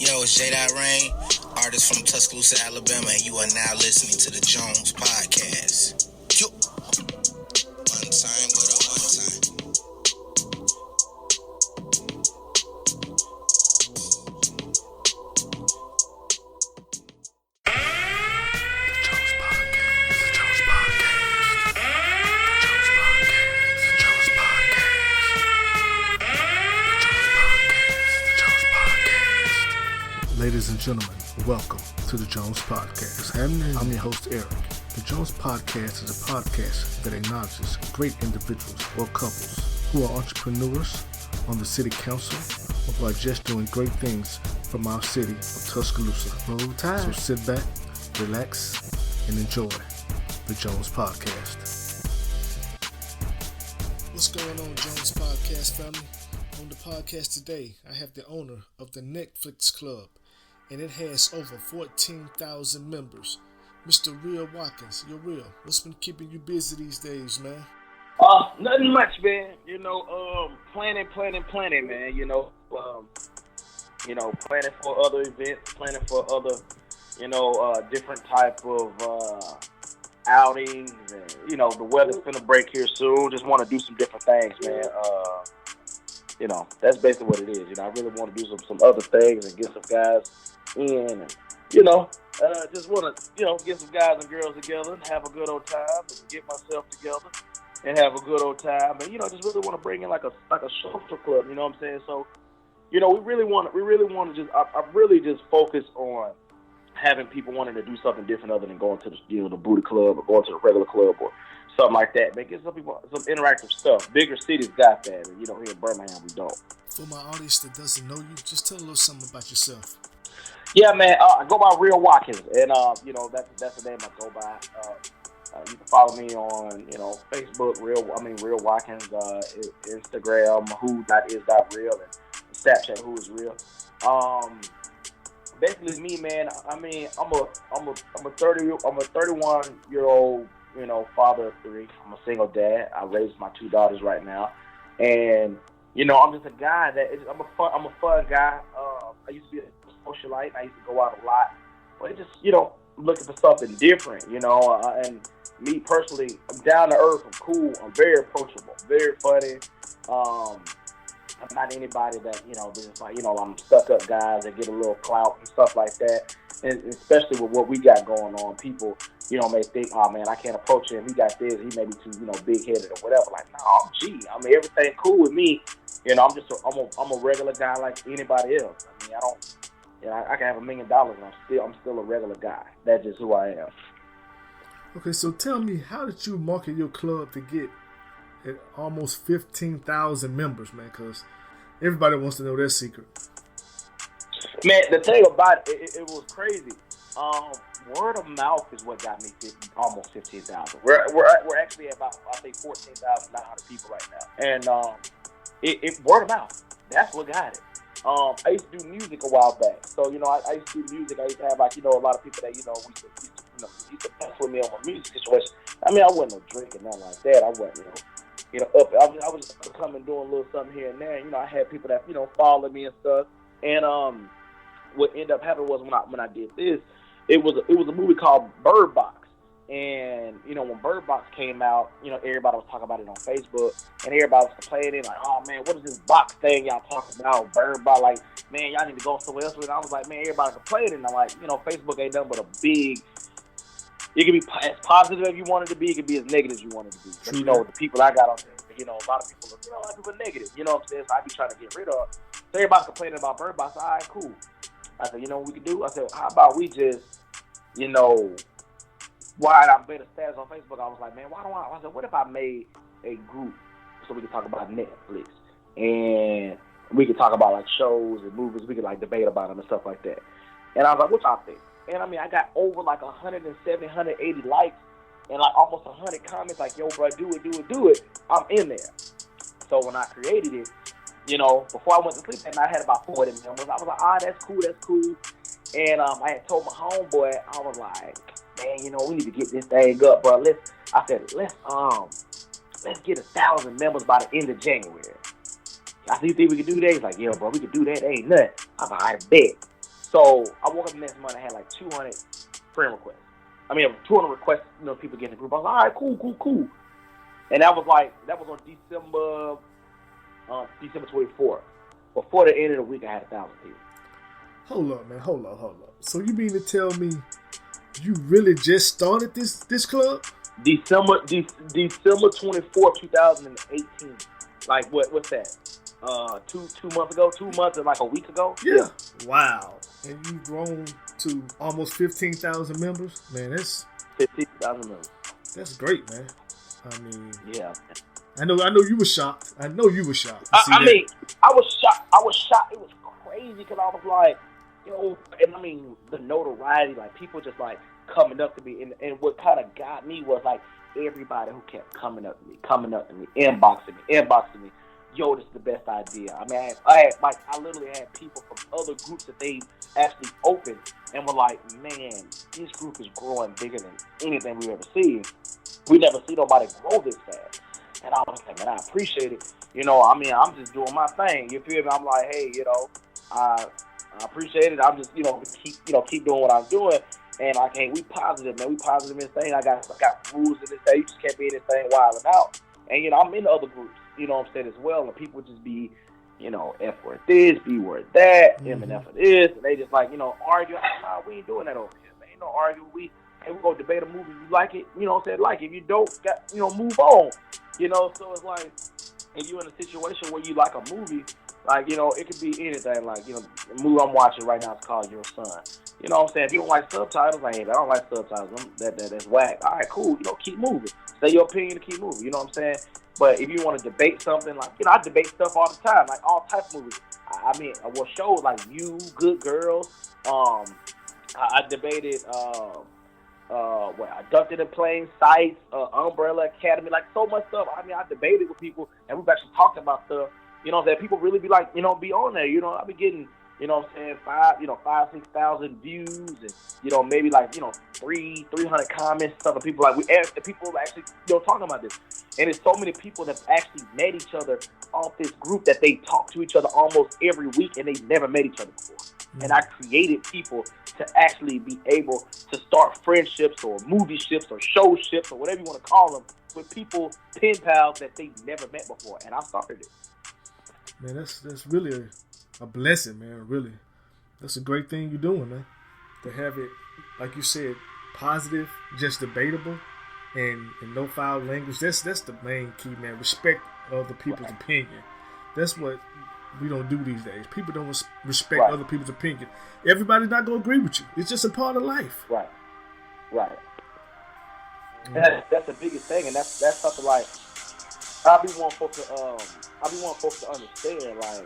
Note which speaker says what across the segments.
Speaker 1: Yo, it's J. Rain, artist from Tuscaloosa, Alabama, and you are now listening to the Jones Podcast. Yo. One time, but a one time.
Speaker 2: Ladies and gentlemen, welcome to the Jones Podcast. I'm your host, Eric. The Jones Podcast is a podcast that acknowledges great individuals or couples who are entrepreneurs on the city council or who are just doing great things from our city of Tuscaloosa. Roll Tide. So sit back, relax, and enjoy the Jones Podcast. What's going on, Jones Podcast family? On the podcast today, I have the owner of the Netflix Club, and it has over 14,000 members. Mr. Real Watkins, you're real. What's been keeping you busy these days, man?
Speaker 3: Nothing much, man. Planning, man. Planning for other events, planning for other, different type of outings, and the weather's gonna break here soon. Just want to do some different things, man. That's basically what it is. I really want to do some other things and get some guys in, and, just want to, get some guys and girls together and have a good old time, and get myself together and have a good old time, and, just really want to bring in like a social club, you know what I'm saying? So, we really want to I really just focus on having people wanting to do something different other than going to the, the booty club or going to the regular club or something like that. Man, get some people some interactive stuff. Bigger cities got that, and here in Birmingham we don't. For
Speaker 2: my audience that doesn't know you, just tell a little something about yourself.
Speaker 3: Yeah, man. I go by Real Watkins, and that's the name I go by. You can follow me on Facebook, Real Watkins, Instagram, who.is.real, and Snapchat, who is real. Basically, me, man. I'm a 31-year-old. Father of three. I'm a single dad. I raised my two daughters right now, and I'm just a guy I'm a fun guy. I used to be a socialite. I used to go out a lot, but it just looking for something different. And me personally, I'm down to earth. I'm cool. I'm very approachable, very funny. I'm not anybody that just like I'm stuck up guys that get a little clout and stuff like that. And especially with what we got going on, people may think, oh man, I can't approach him. He got this. He may be too big headed or whatever. Like, no, everything cool with me. I'm a regular guy like anybody else. I can have $1 million and I'm still a regular guy. That's just who I am.
Speaker 2: Okay, so tell me, how did you market your club to get at almost 15,000 members, man? Because everybody wants to know their secret.
Speaker 3: Man, the thing about it was crazy. Word of mouth is what got me almost 15,000. We're actually at about 14,900 people right now, and it word of mouth. That's what got it. I used to do music a while back, so I used to do music. I used to have a lot of people that used to mess with me on my music situation. I wasn't no drinking, nothing like that. I wasn't up. I was coming doing a little something here and there. I had people that followed me and stuff. And what ended up happening was when I did this, it was a movie called Bird Box. And when Bird Box came out, everybody was talking about it on Facebook, and everybody was complaining like, "Oh man, what is this box thing y'all talking about? Bird Box, like, man, y'all need to go somewhere else with it." I was like, man, everybody complaining. I'm like, Facebook ain't nothing but a big. It can be as positive as you want it to be. It can be as negative as you want it to be. But the people I got on there, a lot of people are negative. You know what I'm saying? So I be trying to get rid of. So everybody's complaining about Bird Box. All right, cool. I said, what we can do? I said, how about we just, why I made a status on Facebook? I was like, man, I said, what if I made a group so we could talk about Netflix and we could talk about like shows and movies. We could like debate about them and stuff like that. And I was like, what y'all think? And I got over like 170, 180 likes and like almost 100 comments like, yo, bro, do it. I'm in there. So when I created it, before I went to sleep that night, I had about 40 members. I was like, that's cool. And I had told my homeboy, I was like, man, we need to get this thing up, bro. Let's get 1,000 members by the end of January. I said, you think we can do that? He's like, yeah, bro, we can do that. Ain't nothing. I was like, I bet. So I woke up the next month, I had like 200 friend requests. 200 requests, people get in the group. I was like, all right, cool. And that was on December 24th. Before the end of the week, I had 1,000 people.
Speaker 2: Hold up, man. Hold up. So you mean to tell me you really just started this club?
Speaker 3: December 24th, 2018. Like what's that? 2 months ago, 2 months and like a week ago.
Speaker 2: Yeah. Wow. And you've grown to almost 15,000 members. Man, that's
Speaker 3: 15,000 members.
Speaker 2: That's great, man. I mean,
Speaker 3: yeah.
Speaker 2: I know you were shocked. I was shocked.
Speaker 3: I was shocked. It was crazy because I was like, and the notoriety, like people just like coming up to me, and what kind of got me was like everybody who kept coming up to me, inboxing me. Yo, this is the best idea. I literally had people from other groups that they actually opened and were like, man, this group is growing bigger than anything we've ever seen. We never see nobody grow this fast. And I was like, man, I appreciate it. I'm just doing my thing. You feel me? I'm like, hey, I appreciate it. I'm just, keep doing what I'm doing. And like, hey, we positive, man. We positive in this thing. I got rules in this thing. You just can't be in this thing wilding out. And, I'm in the other groups, as well. And people just be, F word this, B word that, M and F for this. And they just like, argue. Nah, we ain't doing that over here, man. Ain't no arguing. We're going to debate a movie. If you like it, like it. If you don't, move on. So it's like, if you're in a situation where you like a movie, like, it could be anything. Like, the movie I'm watching right now is called Your Son. You know what I'm saying? If you don't like subtitles, like, hey, I don't like subtitles. That's whack. All right, cool. Keep moving. Say your opinion and keep moving. You know what I'm saying? But if you want to debate something, like, I debate stuff all the time, like all types of movies. Shows like You, Good Girls. I debated, Abducted in Plain Sight, Umbrella Academy, like so much stuff. I debated with people, and we've actually talked about stuff. That people really be like, be on there. I be getting, 5,000-6,000 views, and maybe like 300 comments. Stuff. And people people actually talking about this, and there's so many people that actually met each other off this group that they talk to each other almost every week, and they never met each other before. Mm-hmm. And I created people to actually be able to start friendships or movie ships or show ships or whatever you want to call them with people, pen pals that they never met before, and I started it.
Speaker 2: Man, that's really a blessing, man. Really, that's a great thing you're doing, man. To have it, like you said, positive, just debatable, and no foul language. That's the main key, man. Respect other people's opinion. That's what we don't do these days. People don't respect other people's opinion. Everybody's not gonna agree with you. It's just a part of life.
Speaker 3: Right. And that's the biggest thing, and that's something like I be wanting folks to understand, like,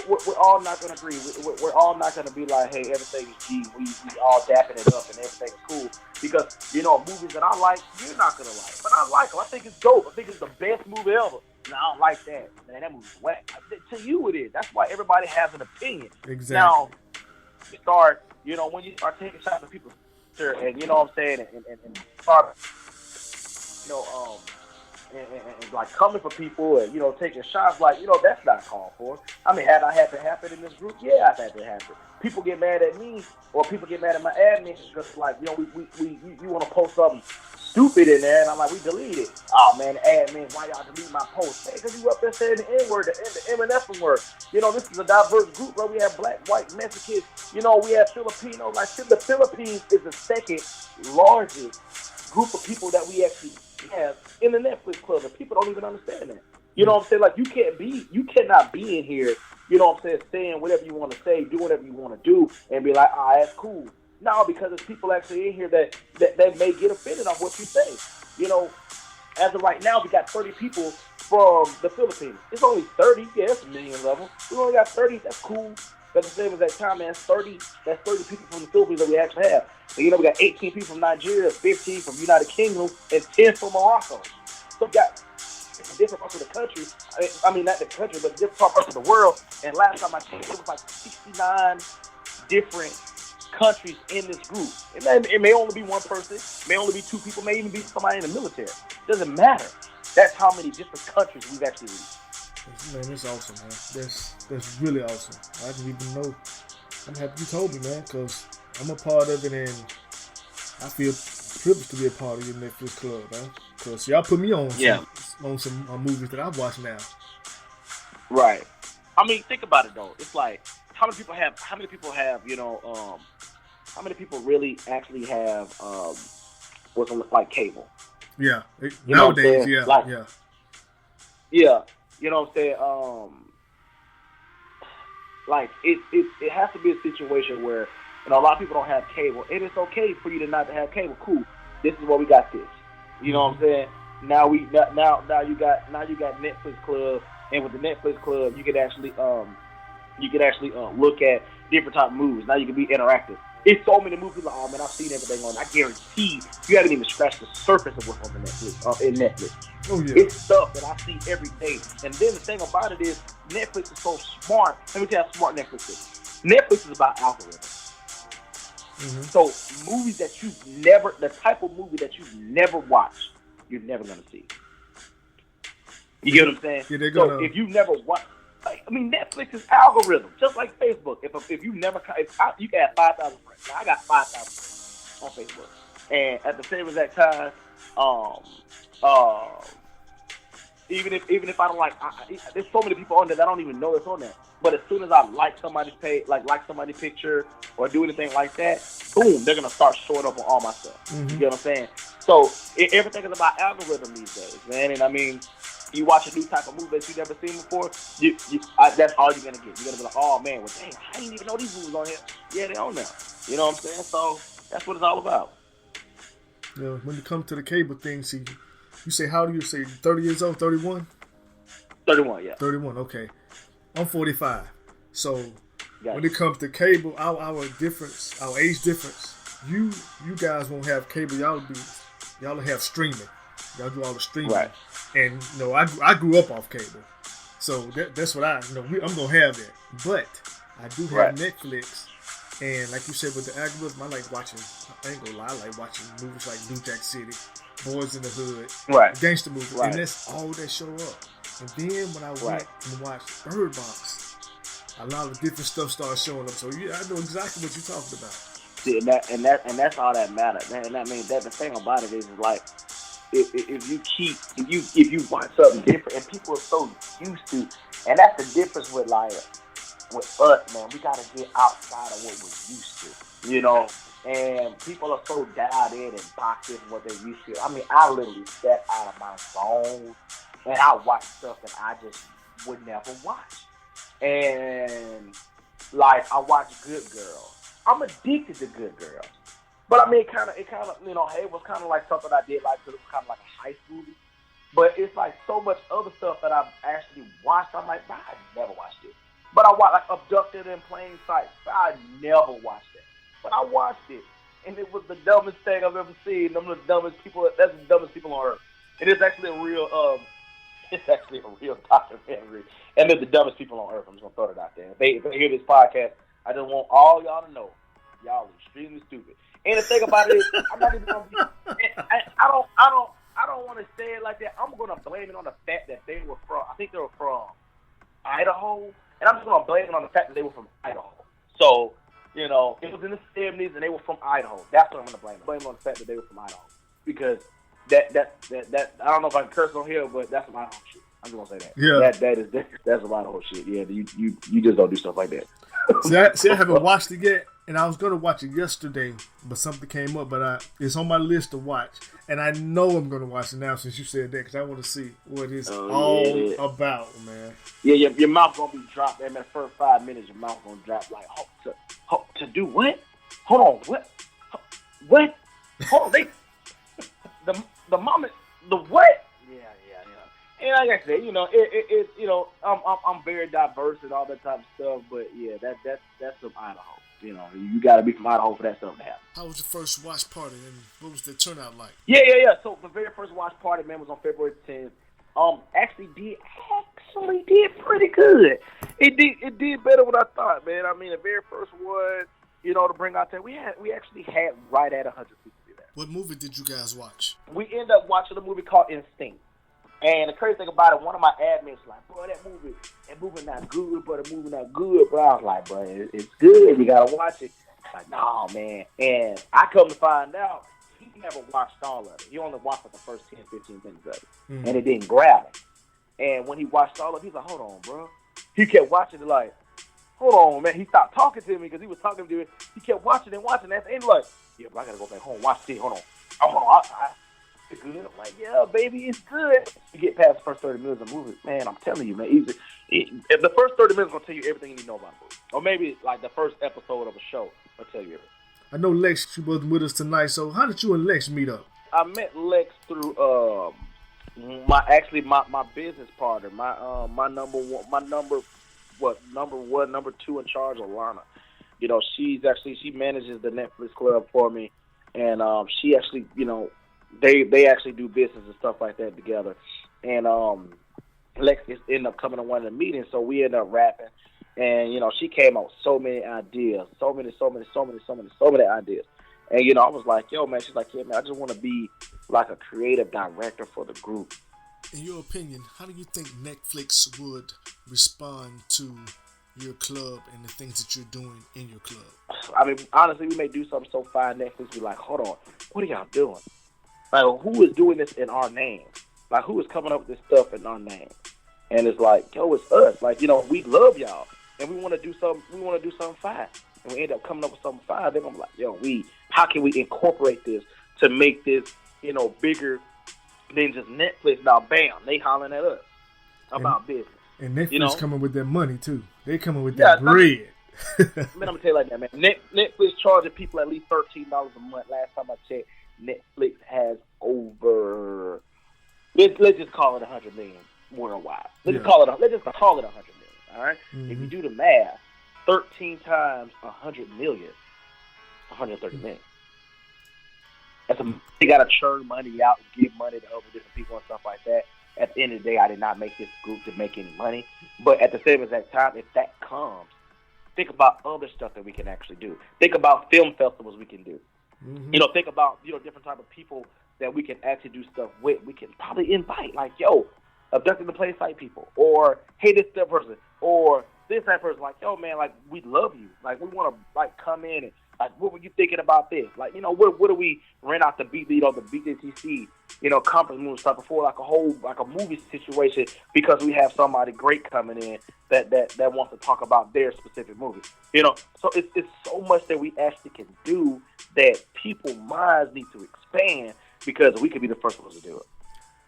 Speaker 3: we're all not gonna agree. We're all not gonna be like, hey, everything is G. We all dapping it up and everything's cool. Because movies that I like, you're not gonna like, but I like them. I think it's dope. I think it's the best movie ever. And I don't like that. Man, that movie's whack. To you, it is. That's why everybody has an opinion.
Speaker 2: Exactly.
Speaker 3: Now, when you start taking shots at people, and you know what I'm saying, and start, and like coming for people and taking shots, like that's not called for. Had I had to happen in this group? Yeah, I've had to happen. People get mad at me, or people get mad at my admin because like you want to post something stupid in there, and I'm like, we delete it. Oh man, admin, why y'all delete my post? Hey, because you up there saying the N word, the M and F word. This is a diverse group, bro. We have black, white, Mexicans. We have Filipinos. Like the Philippines is the second largest group of people that we actually have in the Netflix Club, and people don't even understand that. You know what I'm saying? Like you cannot be in here, saying whatever you want to say, do whatever you want to do, and be like, that's cool. No, because there's people actually in here that may get offended on what you say. As of right now, we got 30 people from the Philippines. It's only 30. Yeah, that's a million level. We only got 30. That's cool. That's the same as that time, man. That's 30 people from the Philippines that we actually have. And, we got 18 people from Nigeria, 15 from United Kingdom, and 10 from Morocco. So we got different parts of the country. Not the country, but different parts of the world. And last time I checked, it was like 69 different countries in this group. It may only be one person, may only be two people, may even be somebody in the military. It doesn't matter. That's how many different countries we've actually reached.
Speaker 2: Man, that's awesome, man. That's really awesome. I didn't even know I'm happy you told me, man, because I'm a part of it, and I feel privileged to be a part of your Netflix club, man. Because y'all put me on some movies that I watch now.
Speaker 3: Right. I mean, think about it though. It's like how many people have how many people really actually have what's on like cable?
Speaker 2: Yeah.
Speaker 3: You know what I'm
Speaker 2: Nowadays,
Speaker 3: saying?
Speaker 2: yeah,
Speaker 3: Like,
Speaker 2: yeah.
Speaker 3: yeah. You know what I'm saying? Like it has to be a situation where a lot of people don't have cable, and it's okay for you to not have cable. Cool. This is what we got. This. You know what I'm saying? Now you got Netflix Club, and with the Netflix Club, you can actually look at different type of movies. Now you can be interactive. It's so many movies like, oh man, I've seen everything on. I guarantee you haven't even scratched the surface of what's on the Netflix in Netflix.
Speaker 2: Oh yeah.
Speaker 3: It's stuff that I see every day. And then the thing about it is, Netflix is so smart. Let me tell you how smart Netflix is. Netflix is about algorithms. So movies that the type of movie that you've never watched, you're never gonna see. You get what I'm saying?
Speaker 2: Yeah,
Speaker 3: so if you've never watched, Netflix is algorithm, just like Facebook. If you never, you can have 5,000 friends. Now I got 5,000 friends on Facebook, and at the same exact time, even if I don't there's so many people on there that I don't even know it's on there. But as soon as I like somebody's page, like somebody's picture or do anything like that, boom, they're gonna start showing up on all my stuff. You get what I'm saying? So everything is about algorithm these days, man. And I mean, you watch a new type of movie that you never seen before, that's all you're gonna get. You're gonna be like, oh man, well dang, I didn't even know these movies on here. Yeah, they're on there. You know what I'm saying? So that's what it's all about.
Speaker 2: Yeah, when it comes to the cable thing, see, you say, how do you say, 30 years old, 31?
Speaker 3: 31, yeah.
Speaker 2: 31, okay. I'm 45. So
Speaker 3: Gotcha.
Speaker 2: when it comes to cable, our age difference, you guys won't have cable. Y'all have streaming. Y'all do all the streaming.
Speaker 3: Right.
Speaker 2: And I grew up off cable. So that's what I'm gonna have that. But I do have Netflix, and like you said with the algorithm, I like watching. I ain't gonna lie, I like watching movies like New Jack City, Boys in the Hood, gangster movies, and that's all that show up. And then when I went and watched Bird Box, a lot of different stuff started showing up. So yeah, I know exactly what you're talking about.
Speaker 3: See, and that's all that matters, man. And I mean, that the thing about it is like, if you watch something different, and people are so used to, and that's the difference with us, man. We gotta get outside of what we're used to, And people are so dialed in and boxed in what they're used to. I mean, I literally step out of my zone and I watch stuff that I just would never watch. And like, I watch Good Girl. I'm addicted to Good Girl. But I mean, it kind of, it was kind of like something I did like, because it was kind of like a heist movie. But it's like so much other stuff that I've actually watched. I'm like, I never watched it. But I watched like Abducted in Plain Sight. I never watched it. But I watched it, and it was the dumbest thing I've ever seen. That's the dumbest people on earth. And it's actually a real documentary. And they're the dumbest people on earth. I'm just gonna throw it out there. If they hear this podcast, I just want all y'all to know, y'all are extremely stupid. And the thing about it is, I'm not even gonna be. I don't want to say it like that. I'm gonna blame it on the fact that they were from. I think they were from Idaho, and I'm just gonna blame it on the fact that they were from Idaho. So, it was in the 70s, and they were from Idaho. That's what I'm gonna blame. Blame it on the fact that they were from Idaho, because that I don't know if I can curse on here, but that's some Idaho shit. I'm just gonna say that.
Speaker 2: Yeah.
Speaker 3: That's some Idaho shit. Yeah, you just don't do stuff like that.
Speaker 2: See, I haven't watched it yet, and I was going to watch it yesterday, but something came up, but it's on my list to watch, and I know I'm going to watch it now since you said that, because I want to see what it's all about, man.
Speaker 3: Yeah, your mouth going to be dropped, man. The first 5 minutes, your mouth going to drop like, to do what? Hold on, what? What? Hold on, the moment, the what? Yeah. And like I said, I'm very diverse and all that type of stuff, but yeah, that's some Idaho. You got to be from Idaho for that stuff to happen.
Speaker 2: How was your first watch party, and what was the turnout like?
Speaker 3: Yeah. So the very first watch party, man, was on February 10th. Actually did pretty good. It did better than I thought, man. I mean, the very first one, to bring out there, we actually had right at 100 people there.
Speaker 2: What movie did you guys watch?
Speaker 3: We ended up watching a movie called Instinct. And the crazy thing about it, one of my admins like, bro, that movie not good, bro. The movie not good, bro. I was like, bro, it's good. You gotta watch it. Like, nah, man. And I come to find out, he never watched all of it. He only watched like the first 10, 15 minutes of it. And it didn't grab him. And when he watched all of it, he's like, hold on, bro. He kept watching it like, hold on, man. He stopped talking to me because he was talking to me. He kept watching and watching. And he's like, yeah, but I gotta go back home. Watch this. Hold on. Oh, hold on. It's good. I'm like, yeah, baby, it's good. You get past the first 30 minutes of the movie, man, I'm telling you, man. If the first 30 minutes is gonna tell you everything you need to know about the movie. Or maybe like the first episode of a show will tell you everything.
Speaker 2: I know Lex, she wasn't with us tonight, so how did you and Lex meet up?
Speaker 3: I met Lex through my business partner, my number two in charge, Alana. You know, she manages the Netflix Club for me, and she actually, you know, they actually do business and stuff like that together. And Lex ended up coming to one of the meetings, so we ended up rapping. And, you know, she came out with so many ideas, so many ideas. And, you know, I was like, yo, man, she's like, yeah, man, I just want to be like a creative director for the group.
Speaker 2: In your opinion, how do you think Netflix would respond to your club and the things that you're doing in your club?
Speaker 3: I mean, honestly, we may do something so fine, Netflix be like, hold on, what are y'all doing? Like, who is doing this in our name? Like, who is coming up with this stuff in our name? And it's like, yo, it's us. Like, you know, we love y'all, and we want to do something. We want to do something fine, and we end up coming up with something fine. Then I'm like, yo, how can we incorporate this to make this, you know, bigger than just Netflix? Now, bam, they hollering at us about business.
Speaker 2: And Netflix, you know, coming with their money too. They coming with
Speaker 3: that
Speaker 2: bread.
Speaker 3: Man, I'm gonna tell you like that, man. Netflix charging people at least $13 a month. Last time I checked, Netflix has over. Let's just call it 100 million worldwide. Let's just call it 100 million. All right. Mm-hmm. If you do the math, 13 times 100 million, 130 million. They gotta churn money out and give money to other different people and stuff like that. At the end of the day, I did not make this group to make any money. But at the same exact time, if that comes, think about other stuff that we can actually do. Think about film festivals we can do. Mm-hmm. You know, think about, you know, different type of people that we can actually do stuff with. We can probably invite, like, yo, abducted the play site people, or hey, this that person, or this that person. Like, yo, man, like, we love you. Like, we want to like come in and like, what were you thinking about this? Like, you know, what do we rent out the BJTC, you know, conference room stuff before like a movie situation, because we have somebody great coming in that wants to talk about their specific movie. You know, so it's so much that we actually can do that people's minds need to expand, because we could be the first ones to do it.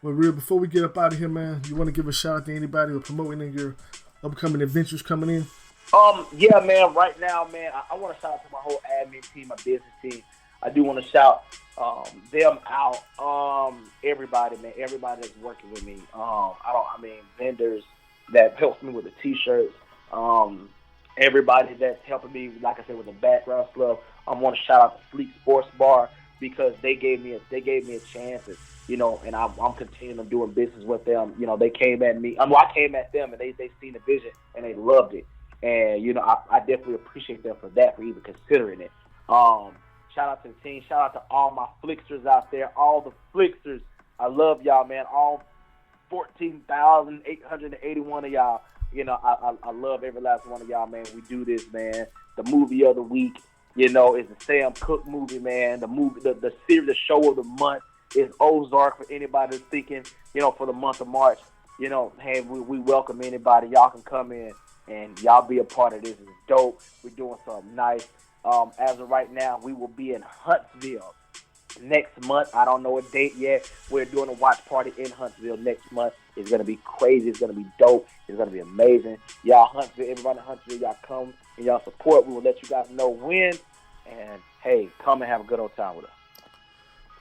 Speaker 2: Well, Real, before we get up out of here, man, you want to give a shout out to anybody who promoting in your upcoming adventures coming in?
Speaker 3: Yeah, man, right now, man, I want to shout out to my whole admin team, my business team. I do want to shout them out. Everybody, man, everybody that's working with me. Vendors that helps me with the t-shirts. Everybody that's helping me, like I said, with the background stuff. I want to shout out the Sleek Sports Bar, because they gave me a chance, and, you know, and I'm continuing doing business with them. You know, they came at me. I came at them, and they seen the vision and they loved it. And, you know, I definitely appreciate them for that, for even considering it. Shout out to the team. Shout out to all my Flixsters out there. All the Flixsters. I love y'all, man. All 14,881 of y'all. You know, I love every last one of y'all, man. We do this, man. The movie of the week, you know, is the Sam Cooke movie, man. The movie, the series, the show of the month is Ozark, for anybody that's thinking, you know, for the month of March. You know, hey, we welcome anybody. Y'all can come in and y'all be a part of this. It's dope. We're doing something nice. As of right now, we will be in Huntsville next month. I don't know a date yet. We're doing a watch party in Huntsville next month. It's going to be crazy. It's going to be dope. It's going to be amazing. Y'all, Huntsville, everybody in Huntsville, y'all come and y'all support. We will let you guys know when. And, hey, come and have a good old time with us.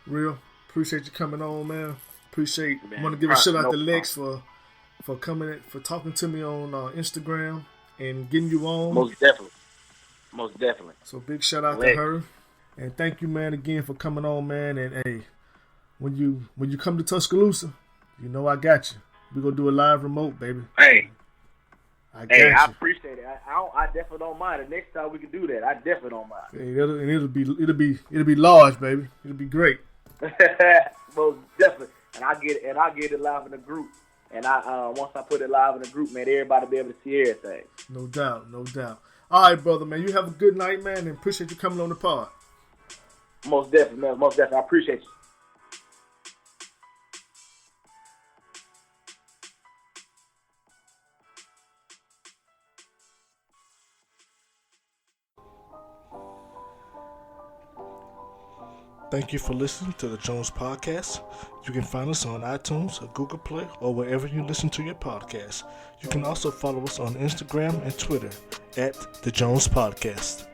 Speaker 2: Real, appreciate you coming on, man. Appreciate, want to give a shout out to Lex for coming, for talking to me on Instagram and getting you on.
Speaker 3: Most definitely.
Speaker 2: So big shout out to her. And thank you, man, again for coming on, man. And hey, when you come to Tuscaloosa, you know I got you. We're gonna do a live remote, baby.
Speaker 3: Hey, I appreciate it. I definitely don't mind. The next time we can do that, I definitely don't mind.
Speaker 2: Hey, it'll be large, baby. It'll be great.
Speaker 3: Most definitely. and I get it live in the group. And once I put it live in the group, man, everybody be able to see everything.
Speaker 2: No doubt, no doubt. All right, brother, man. You have a good night, man, and appreciate you coming on the pod.
Speaker 3: Most definitely, man. Most definitely. I appreciate you.
Speaker 2: Thank you for listening to the Jones Podcast. You can find us on iTunes, or Google Play, or wherever you listen to your podcast. You can also follow us on Instagram and Twitter at the Jones Podcast.